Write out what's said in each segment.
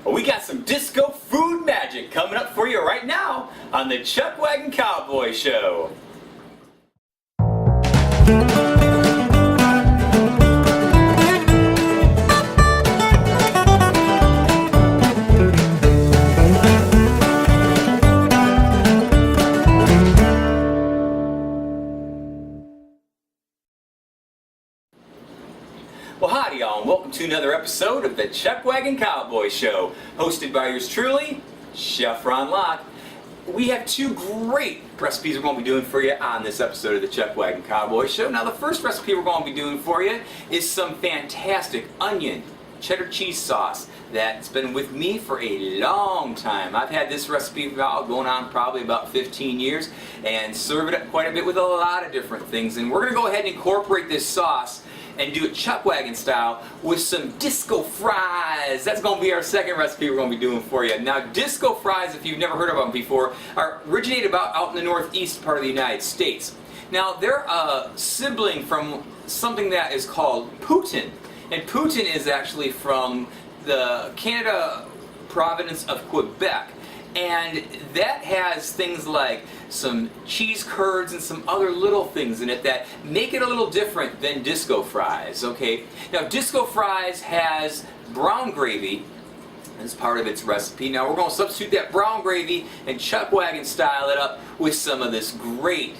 Well, we got some disco food magic coming up for you right now on the Chuckwagon Cowboy Show. Well, howdy y'all, and welcome to another episode of the Chuckwagon Cowboy Show, hosted by yours truly, Chef Ron Locke. We have two great recipes we're going to be doing for you on this episode of the Chuckwagon Cowboy Show. Now, the first recipe we're going to be doing for you is some fantastic onion cheddar cheese sauce that's been with me for a long time. I've had this recipe going on probably about 15 years and serve it up quite a bit with a lot of different things. And we're going to go ahead and incorporate this sauce and do it Chuckwagon style with some disco fries. That's going to be our second recipe we're going to be doing for you. Now, disco fries, if you've never heard of them before, originate about out in the northeast part of the United States. Now, they're a sibling from something that is called Putin. And Putin is actually from the Canada province of Quebec. And that has things like some cheese curds and some other little things in it that make it a little different than disco fries, okay? Now, disco fries has brown gravy as part of its recipe. Now, we're going to substitute that brown gravy and Chuckwagon style it up with some of this great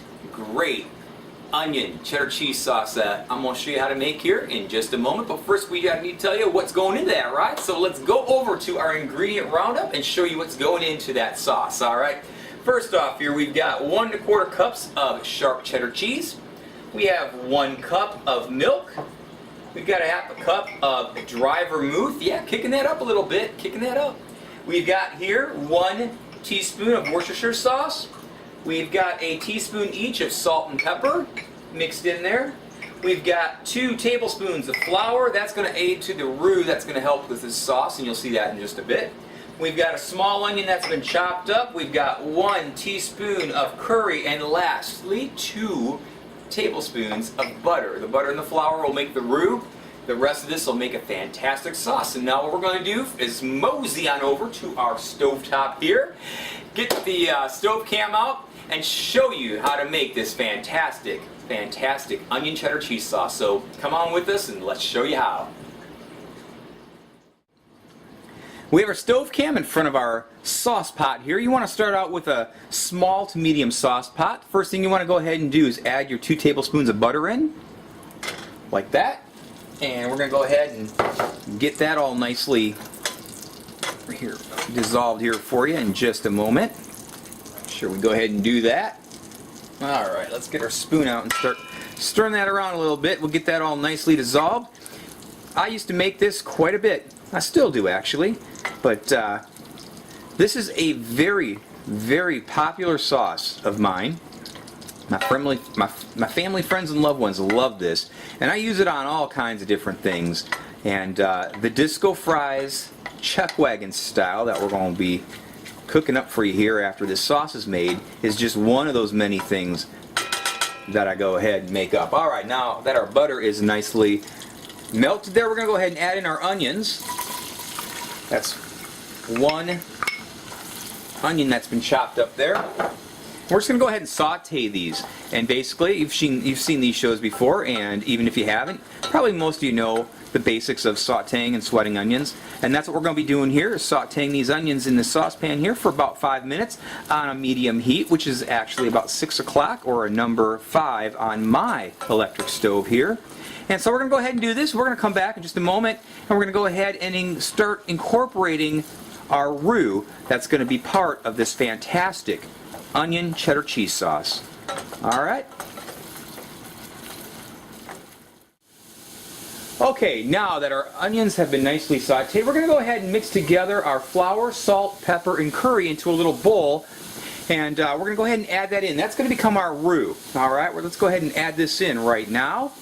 onion cheddar cheese sauce that I'm going to show you how to make here in just a moment. But first, we need to tell you what's going into that, right? So let's go over to our ingredient roundup and show you what's going into that sauce, all right? First off here, we've got 1 1/4 cups of sharp cheddar cheese. We have 1 cup of milk. We've got a 1/2 cup of dry vermouth. Yeah, kicking that up a little bit, kicking that up. We've got here 1 teaspoon of Worcestershire sauce. We've got a teaspoon each of salt and pepper mixed in there. We've got 2 tablespoons of flour. That's going to aid to the roux. That's going to help with this sauce, and you'll see that in just a bit. We've got a small onion that's been chopped up. We've got 1 teaspoon of curry, and lastly, 2 tablespoons of butter. The butter and the flour will make the roux. The rest of this will make a fantastic sauce. And now what we're going to do is mosey on over to our stovetop here, get the stove cam out, and show you how to make this fantastic onion cheddar cheese sauce. So come on with us and let's show you how. We have our stove cam in front of our sauce pot here. You want to start out with a small to medium sauce pot. First thing you want to go ahead and do is add your 2 tablespoons of butter in, like that. And we're going to go ahead and get that all nicely here dissolved here for you in just a moment. Sure, we go ahead and do that. Alright, let's get our spoon out and start stirring that around a little bit. We'll get that all nicely dissolved. I used to make this quite a bit. I still do, actually. But this is a very popular sauce of mine. My family, friends, and loved ones love this. And I use it on all kinds of different things. And the disco fries Chuckwagon style that we're going to be cooking up for you here after this sauce is made is just one of those many things that I go ahead and make up. Alright, now that our butter is nicely melted there, we're going to go ahead and add in our onions. That's 1 onion that's been chopped up there. We're just going to go ahead and saute these. And basically, you've seen these shows before, and even if you haven't, probably most of you know the basics of sauteing and sweating onions. And that's what we're going to be doing here, is sauteing these onions in the saucepan here for about 5 minutes on a medium heat, which is actually about 6 o'clock or a number 5 on my electric stove here. And so we're going to go ahead and do this. We're going to come back in just a moment, and we're going to go ahead and start incorporating our roux that's going to be part of this fantastic onion cheddar cheese sauce. Alright. Okay, now that our onions have been nicely sauteed, we're going to go ahead and mix together our flour, salt, pepper, and curry into a little bowl. And we're going to go ahead and add that in. That's going to become our roux. Alright, well, let's go ahead and add this in right now.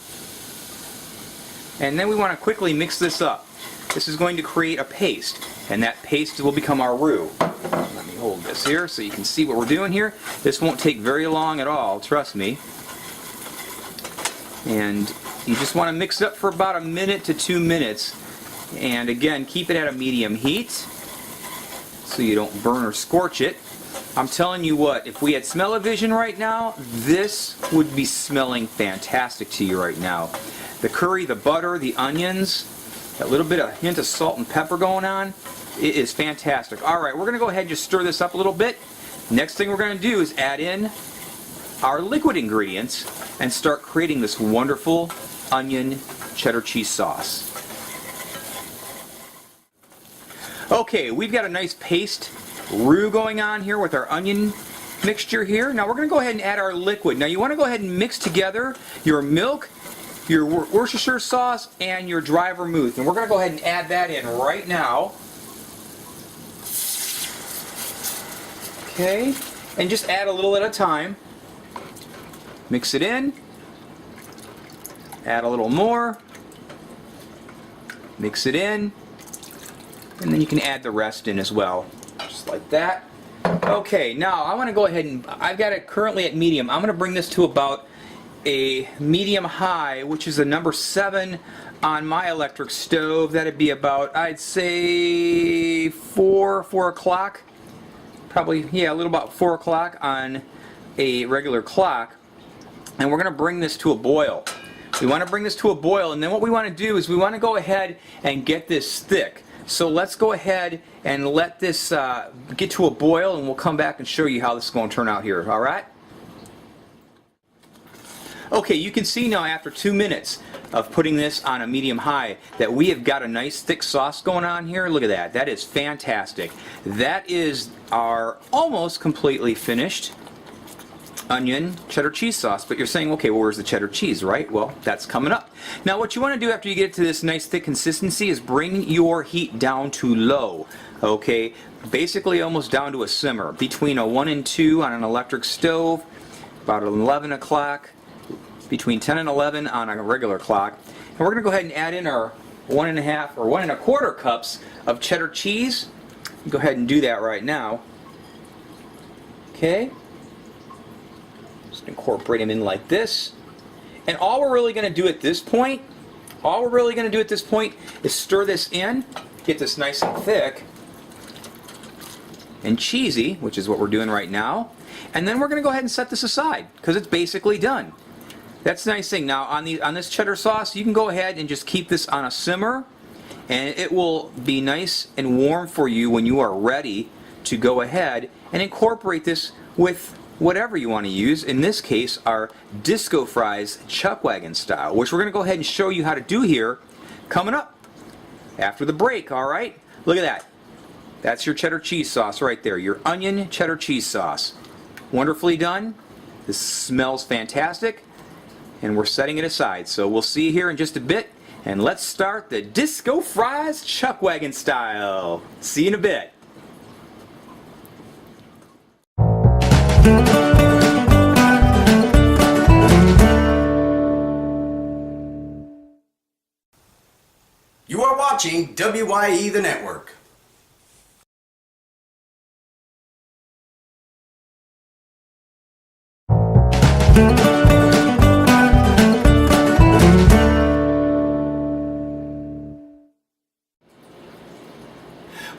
And then we want to quickly mix this up. This is going to create a paste, and that paste will become our roux. Let me hold this here so you can see what we're doing here. This won't take very long at all, trust me. And you just want to mix it up for about 1 minute to 2 minutes. And again, keep it at a medium heat. so you don't burn or scorch it. I'm telling you what, if we had smell-o-vision right now, this would be smelling fantastic to you right now. The curry, the butter, the onions, that little bit of hint of salt and pepper going on, it is fantastic. Alright, we're going to go ahead and just stir this up a little bit. Next thing we're going to do is add in our liquid ingredients and start creating this wonderful onion cheddar cheese sauce. Okay, we've got a nice paste roux going on here with our onion mixture here. Now we're going to go ahead and add our liquid. Now you want to go ahead and mix together your milk, your Worcestershire sauce, and your dry vermouth. And we're going to go ahead and add that in right now. Okay, and just add a little at a time. Mix it in. Add a little more. Mix it in. And then you can add the rest in as well. Just like that. Okay, now I want to go ahead and, I've got it currently at medium. I'm going to bring this to about a medium high, which is a number 7 on my electric stove. That'd be about, I'd say, 4 o'clock. Probably, yeah, a little about 4 o'clock on a regular clock. And we're going to bring this to a boil. We want to bring this to a boil, and then what we want to do is we want to go ahead and get this thick. So let's go ahead and let this get to a boil, and we'll come back and show you how this is going to turn out here. Alright? Okay, you can see now after 2 minutes of putting this on a medium high that we have got a nice thick sauce going on here. Look at that. That is fantastic. That is our almost completely finished onion cheddar cheese sauce. But you're saying, okay, well, where's the cheddar cheese, right? Well, that's coming up. Now what you want to do after you get it to this nice thick consistency is bring your heat down to low. Okay, basically almost down to a simmer, between a 1 and 2 on an electric stove, about 11 o'clock, between 10 and 11 on a regular clock. And we're going to go ahead and add in our 1.5 or 1 1/4 cups of cheddar cheese. Go ahead and do that right now. Okay. Just incorporate them in like this. And all we're really going to do at this point, is stir this in, get this nice and thick and cheesy, which is what we're doing right now. And then we're going to go ahead and set this aside because it's basically done. That's the nice thing. Now on this cheddar sauce, you can go ahead and just keep this on a simmer, and it will be nice and warm for you when you are ready to go ahead and incorporate this with whatever you want to use. In this case, our disco fries Chuckwagon style, which we're going to go ahead and show you how to do here coming up after the break. Alright, look at that. That's your cheddar cheese sauce right there, your onion cheddar cheese sauce. Wonderfully done. This smells fantastic, and we're setting it aside. So we'll see you here in just a bit, and let's start the disco fries Chuckwagon style. See you in a bit. You are watching WYE the Network.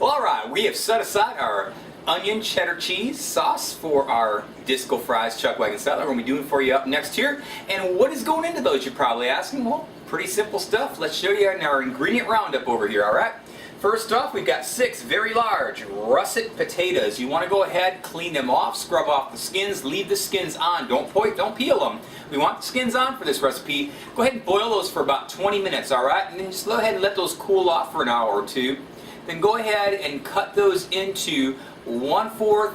Well, alright, we have set aside our onion cheddar cheese sauce for our disco fries Chuckwagon style. We're going to be doing for you up next here. And what is going into those, you're probably asking? Well, pretty simple stuff. Let's show you in our ingredient roundup over here, alright? First off, we've got 6 very large russet potatoes. You want to go ahead, clean them off, scrub off the skins, leave the skins on. Don't peel them. We want the skins on for this recipe. Go ahead and boil those for about 20 minutes, alright? And then just go ahead and let those cool off for an hour or two. Then go ahead and cut those into 1/4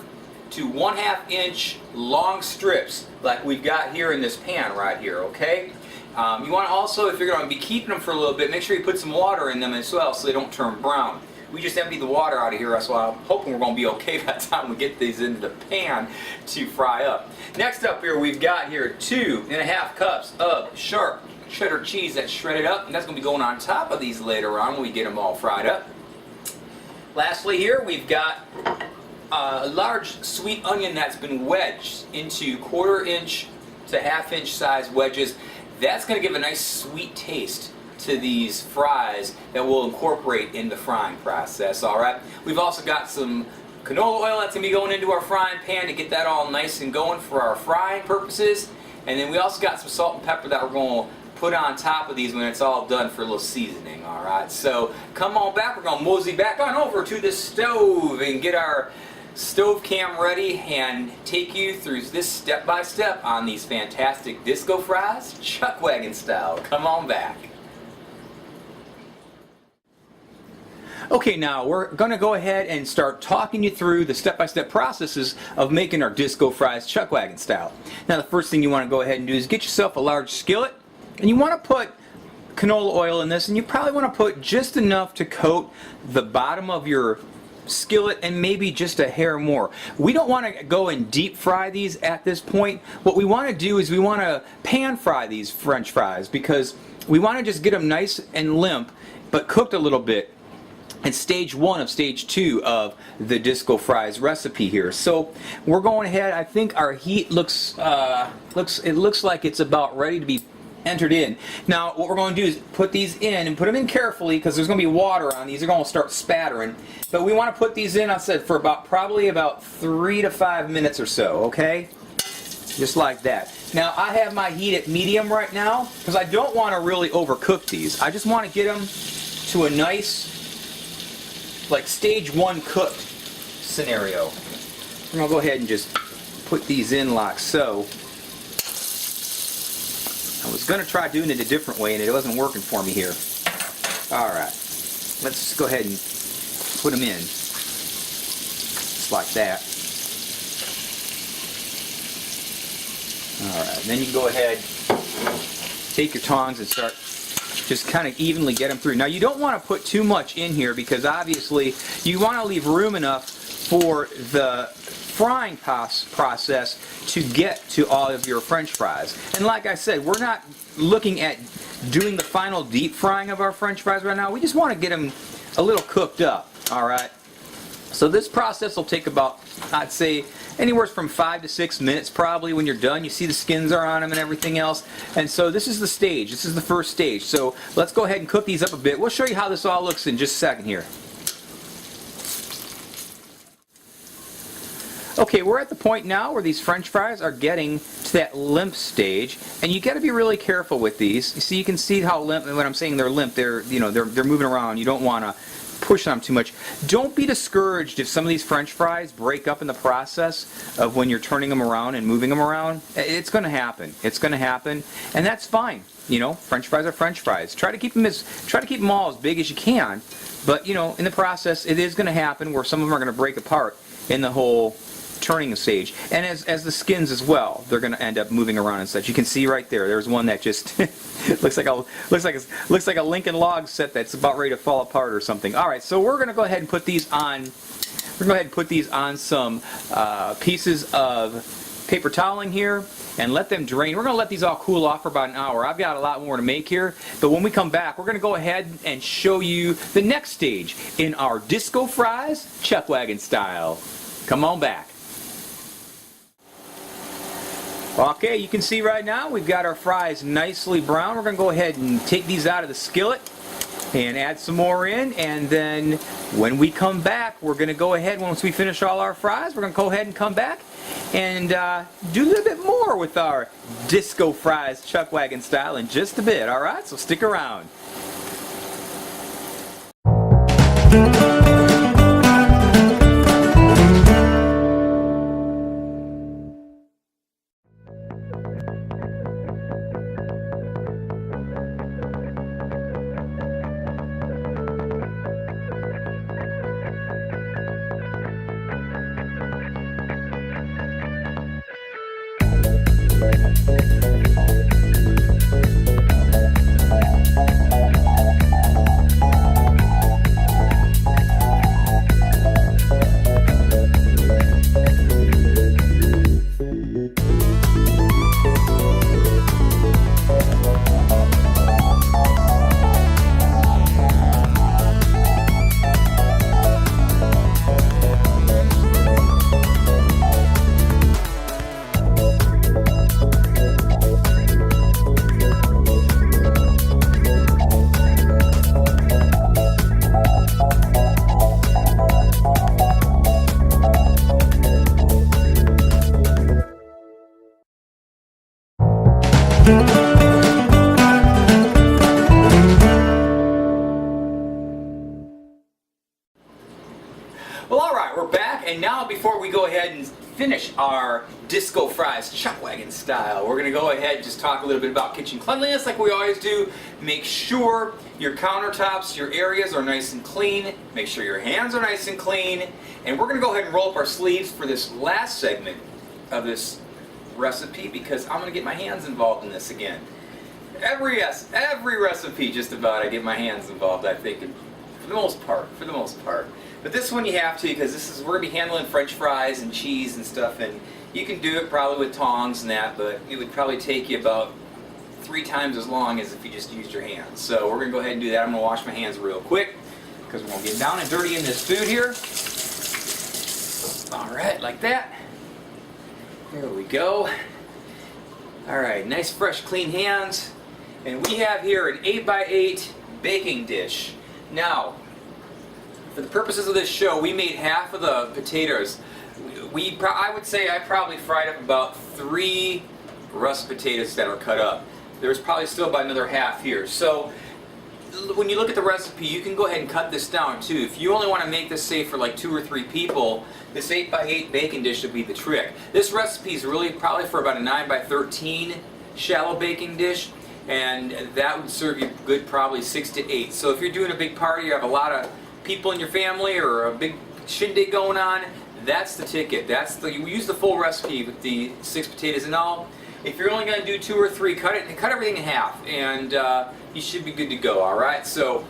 to 1/2 inch long strips like we've got here in this pan right here, okay? You want to also, if you're going to be keeping them for a little bit, make sure you put some water in them as well so they don't turn brown. We just emptied the water out of here, so I'm hoping we're going to be okay by the time we get these into the pan to fry up. Next up here, we've got here 2.5 cups of sharp cheddar cheese that's shredded up, and that's going to be going on top of these later on when we get them all fried up. Lastly here, we've got a large sweet onion that's been wedged into 1/4 inch to 1/2 inch size wedges. That's going to give a nice sweet taste to these fries that we'll incorporate in the frying process, alright? We've also got some canola oil that's going to be going into our frying pan to get that all nice and going for our frying purposes. And then we also got some salt and pepper that we're going to put on top of these when it's all done for a little seasoning, alright? So come on back, we're going to mosey back on over to the stove and get our stove cam ready and take you through this step by step on these fantastic disco fries, Chuckwagon style. Come on back. Okay, now we're going to go ahead and start talking you through the step-by-step processes of making our disco fries Chuckwagon style. Now the first thing you want to go ahead and do is get yourself a large skillet, and you want to put canola oil in this, and you probably want to put just enough to coat the bottom of your skillet and maybe just a hair more. We don't want to go and deep fry these at this point. What we want to do is we want to pan fry these French fries because we want to just get them nice and limp but cooked a little bit. And stage 1 of stage 2 of the disco fries recipe here. So we're going ahead. I think our heat looks like it's about ready to be entered in. Now what we're going to do is put these in and put them in carefully because there's going to be water on these. They're going to start spattering. But we want to put these in, I said, for probably about 3 to 5 minutes or so. Okay, just like that. Now I have my heat at medium right now because I don't want to really overcook these. I just want to get them to a nice, like stage 1 cooked scenario. I'm going to go ahead and just put these in like so. I was going to try doing it a different way and it wasn't working for me here. Alright, let's just go ahead and put them in. Just like that. Alright, then you can go ahead, take your tongs and start just kind of evenly get them through. Now you don't want to put too much in here because obviously you want to leave room enough for the frying process to get to all of your French fries. And like I said, we're not looking at doing the final deep frying of our French fries right now. We just want to get them a little cooked up. Alright, so this process will take about, I'd say, anywhere from 5 to 6 minutes probably when you're done. You see the skins are on them and everything else. And so this is the stage. This is the first stage. So let's go ahead and cook these up a bit. We'll show you how this all looks in just a second here. Okay, we're at the point now where these French fries are getting to that limp stage, and you got to be really careful with these. You see, you can see how limp. When I'm saying they're limp, they're moving around. You don't want to push on them too much. Don't be discouraged if some of these French fries break up in the process of when you're turning them around and moving them around. It's going to happen. It's going to happen, and that's fine. You know, French fries are French fries. Try to keep them all as big as you can, but you know, in the process, it is going to happen where some of them are going to break apart in the whole turning stage, and as the skins as well, they're going to end up moving around and such. You can see right there. There's one that just looks like a Lincoln log set that's about ready to fall apart or something. All right, so we're going to go ahead and put these on. We're going to go ahead and put these on some pieces of paper toweling here and let them drain. We're going to let these all cool off for about an hour. I've got a lot more to make here, but when we come back, we're going to go ahead and show you the next stage in our disco fries, Chuckwagon style. Come on back. Okay, you can see right now we've got our fries nicely brown. We're going to go ahead and take these out of the skillet and add some more in, and then when we come back, we're going to go ahead, once we finish all our fries, we're going to go ahead and come back and do a little bit more with our disco fries Chuckwagon style in just a bit. Alright, so stick around. Well, all right, we're back, and now before we go ahead and finish our disco fries Chuckwagon style, we're going to go ahead and just talk a little bit about kitchen cleanliness like we always do. Make sure your countertops, your areas are nice and clean. Make sure your hands are nice and clean. And we're going to go ahead and roll up our sleeves for this last segment of this recipe because I'm going to get my hands involved in this again. Every recipe just about I get my hands involved, I think, for the most part. But this one you have to because we're going to be handling French fries and cheese and stuff, and you can do it probably with tongs and that, but it would probably take you about 3 times as long as if you just used your hands. So we're going to go ahead and do that. I'm going to wash my hands real quick because we're going to get down and dirty in this food here. Alright, like that. There we go. Alright, nice fresh clean hands. And we have here an 8x8 baking dish. Now, for the purposes of this show, we made half of the potatoes. I would say I probably fried up about 3 russet potatoes that are cut up. There's probably still about another half here. So when you look at the recipe, you can go ahead and cut this down too. If you only want to make this, say, for like 2 or 3 people, this 8x8 baking dish would be the trick. This recipe is really probably for about a 9x13 shallow baking dish, and that would serve you good probably 6 to 8. So if you're doing a big party, you have a lot of people in your family or a big shindig going on, that's the ticket. You use the full recipe with the 6 potatoes and all. If you're only going to do 2 or 3, cut everything in half, and you should be good to go. All right, so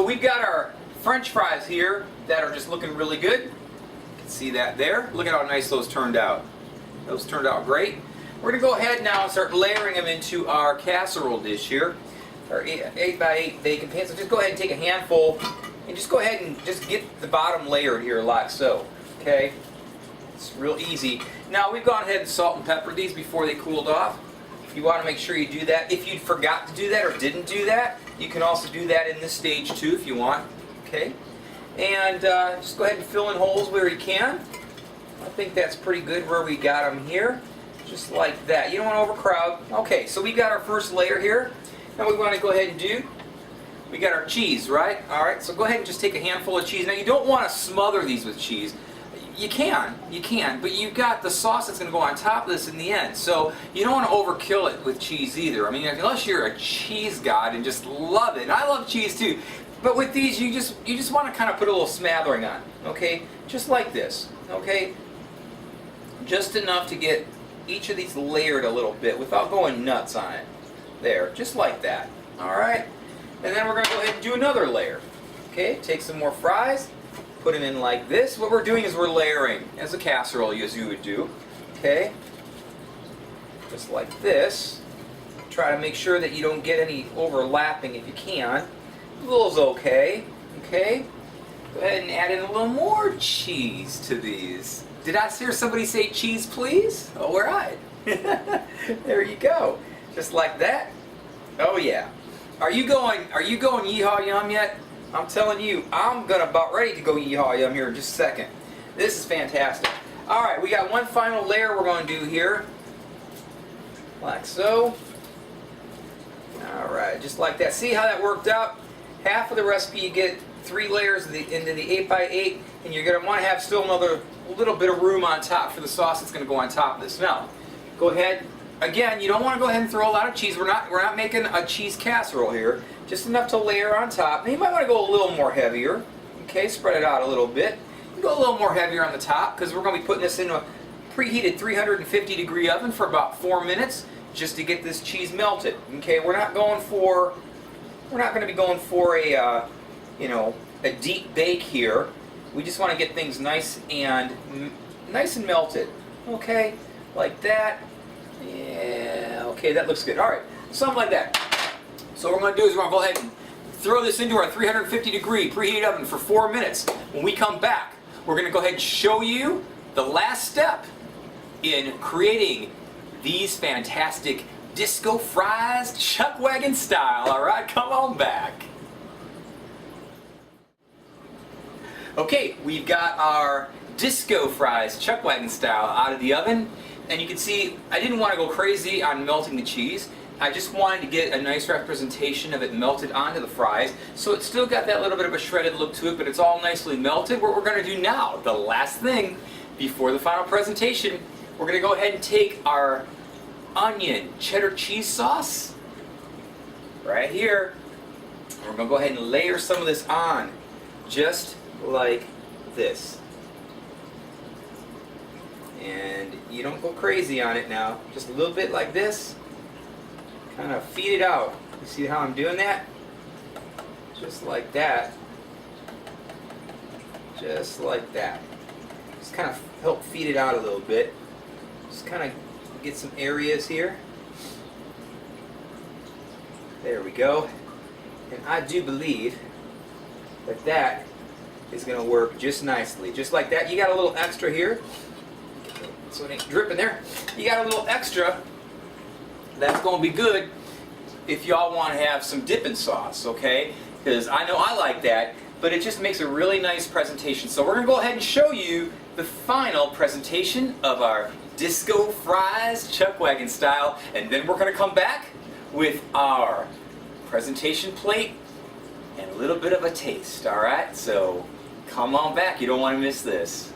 we've got our French fries here that are just looking really good. You can see that there. Look at how nice those turned out. Those turned out great. We're going to go ahead now and start layering them into our casserole dish here, our 8x8 baking pan. So just go ahead and take a handful and just go ahead and just get the bottom layered here like so. Okay, it's real easy. Now we've gone ahead and salt and peppered these before they cooled off. You want to make sure you do that. If you forgot to do that or didn't do that, you can also do that in this stage too if you want. Okay, and just go ahead and fill in holes where you can. I think that's pretty good where we got them here, just like that. You don't want to overcrowd. Okay, so we got our first layer here. Now we want to go ahead and do. We got our cheese, right? All right, so go ahead and just take a handful of cheese. Now you don't want to smother these with cheese. You can, but you've got the sauce that's going to go on top of this in the end. So you don't want to overkill it with cheese either. I mean, unless you're a cheese god and just love it. And I love cheese too. But with these, you just want to kind of put a little smattering on, okay? Just like this, okay? Just enough to get each of these layered a little bit without going nuts on it. There, just like that, all right? And then we're going to go ahead and do another layer. Okay, take some more fries, put them in like this. What we're doing is we're layering as a casserole as you would do. Okay, just like this. Try to make sure that you don't get any overlapping if you can. A little's okay. Okay, go ahead and add in a little more cheese to these. Did I hear somebody say cheese, please? All right. There you go. Just like that. Oh yeah. Are you going YEE HAW YUM yet? I'm telling you, I'm about ready to go YEE HAW YUM here in just a second. This is fantastic. Alright, we got one final layer we're going to do here. Like so. Alright, just like that. See how that worked out? Half of the recipe you get 3 layers into the 8x8, and you're going to want to have still another little bit of room on top for the sauce that's going to go on top of this. Now, go ahead. Again, you don't want to go ahead and throw a lot of cheese. We're not making a cheese casserole here. Just enough to layer on top. And you might want to go a little more heavier. Okay, spread it out a little bit. You go a little more heavier on the top because we're going to be putting this in a preheated 350-degree oven for about 4 minutes just to get this cheese melted. Okay, we're not going to be going for a a deep bake here. We just want to get things nice and melted. Okay, like that. Yeah, okay, that looks good. All right, something like that. So what we're going to do is we're going to go ahead and throw this into our 350-degree preheated oven for 4 minutes. When we come back, we're going to go ahead and show you the last step in creating these fantastic disco fries Chuckwagon style. All right, come on back. Okay, we've got our disco fries Chuckwagon style out of the oven. And you can see I didn't want to go crazy on melting the cheese. I just wanted to get a nice representation of it melted onto the fries, so it's still got that little bit of a shredded look to it, but it's all nicely melted. What we're going to do now, the last thing before the final presentation, we're going to go ahead and take our onion cheddar cheese sauce right here, and we're going to go ahead and layer some of this on, just like this. And you don't go crazy on it now, just a little bit like this. Kind of feed it out. You see how I'm doing that? Just like that. Just like that. Just kind of help feed it out a little bit. Just kind of get some areas here. There we go. And I do believe that that is going to work just nicely. Just like that. You got a little extra here, so it ain't dripping there. You got a little extra. That's going to be good if y'all want to have some dipping sauce, okay? Because I know I like that, but it just makes a really nice presentation. So we're going to go ahead and show you the final presentation of our disco fries, Chuckwagon style, and then we're going to come back with our presentation plate and a little bit of a taste, all right? So come on back, you don't want to miss this.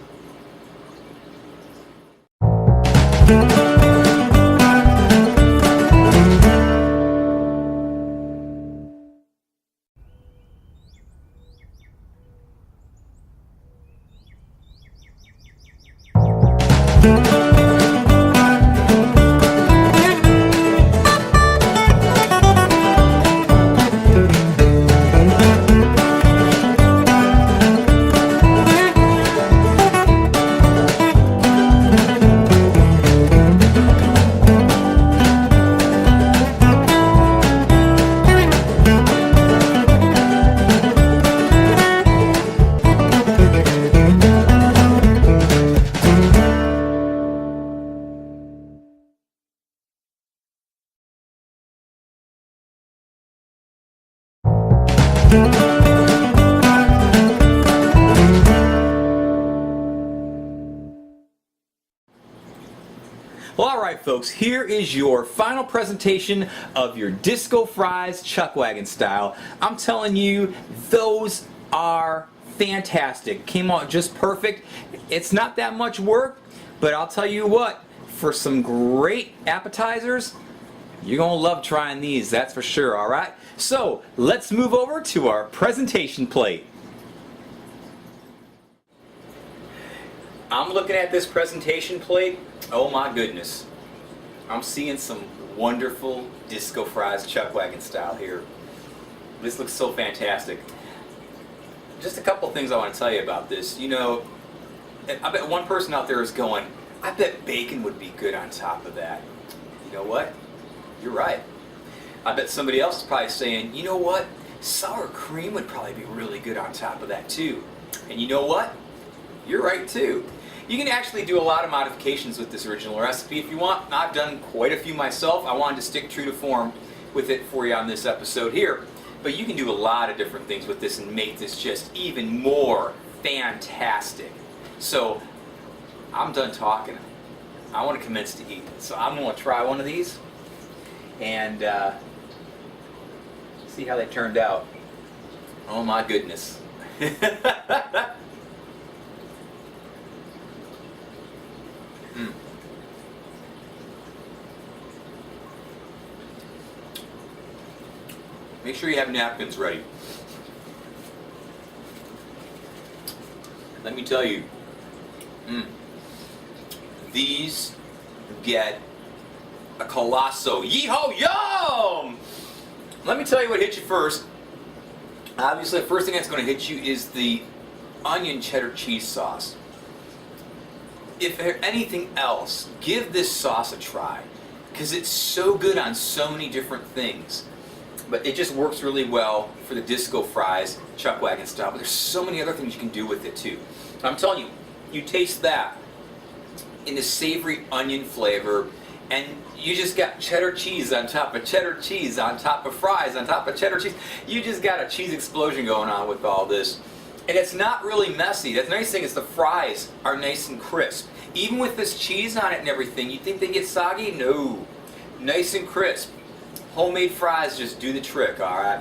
Well, alright folks, here is your final presentation of your disco fries Chuckwagon style. I'm telling you, those are fantastic. Came out just perfect. It's not that much work, but I'll tell you what, for some great appetizers, you're going to love trying these, that's for sure, alright? So, let's move over to our presentation plate. I'm looking at this presentation plate. Oh my goodness. I'm seeing some wonderful disco fries Chuckwagon style here. This looks so fantastic. Just a couple things I want to tell you about this. You know, I bet one person out there is going, I bet bacon would be good on top of that. You know what? You're right. I bet somebody else is probably saying, you know what? Sour cream would probably be really good on top of that too. And you know what? You're right too. You can actually do a lot of modifications with this original recipe if you want. I've done quite a few myself. I wanted to stick true to form with it for you on this episode here. But you can do a lot of different things with this and make this just even more fantastic. So I'm done talking. I want to commence to eat. So I'm going to try one of these and see how they turned out. Oh my goodness. Make sure you have napkins ready. Let me tell you, these get a colossal YEE HAW YUM! Let me tell you what hit you first. Obviously, the first thing that's going to hit you is the onion cheddar cheese sauce. If anything else, give this sauce a try, because it's so good on so many different things. But it just works really well for the disco fries, Chuckwagon style. But there's so many other things you can do with it too. I'm telling you, you taste that in the savory onion flavor, and you just got cheddar cheese on top of cheddar cheese on top of fries on top of cheddar cheese. You just got a cheese explosion going on with all this. And it's not really messy. The nice thing is the fries are nice and crisp. Even with this cheese on it and everything, you think they get soggy? No. Nice and crisp. Homemade fries just do the trick, alright?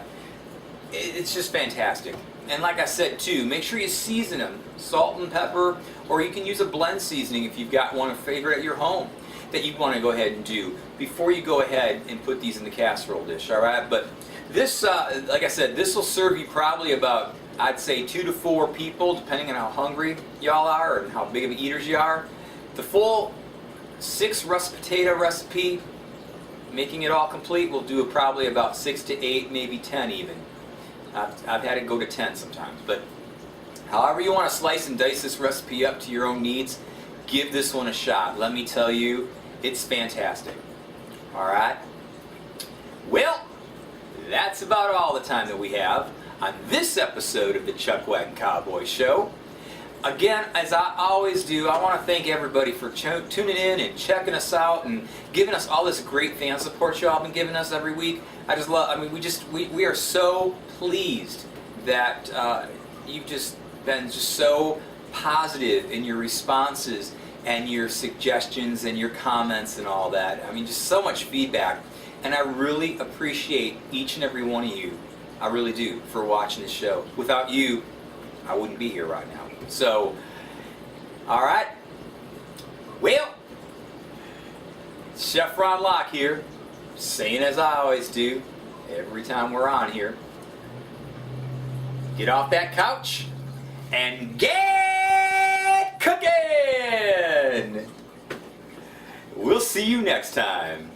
It's just fantastic. And like I said too, make sure you season them. Salt and pepper, or you can use a blend seasoning if you've got one favorite at your home that you want to go ahead and do before you go ahead and put these in the casserole dish, alright? But this, like I said, this will serve you probably about, I'd say 2 to 4 people, depending on how hungry y'all are and how big of eaters you are. The full 6 russet potato recipe, making it all complete, will do probably about 6 to 8, maybe 10 even. I've had it go to 10 sometimes, but however you want to slice and dice this recipe up to your own needs, give this one a shot. Let me tell you, it's fantastic. Alright? Well, that's about all the time that we have on this episode of the Chuckwagon Cowboy Show. Again, as I always do, I want to thank everybody for tuning in and checking us out and giving us all this great fan support y'all been giving us every week. I just love, I mean, we are so pleased that you've just been just so positive in your responses and your suggestions and your comments and all that. I mean, just so much feedback. And I really appreciate each and every one of you. I really do, for watching this show. Without you, I wouldn't be here right now. So, alright. Well, Chef Ron Locke here, saying as I always do, every time we're on here. Get off that couch and get cooking! We'll see you next time.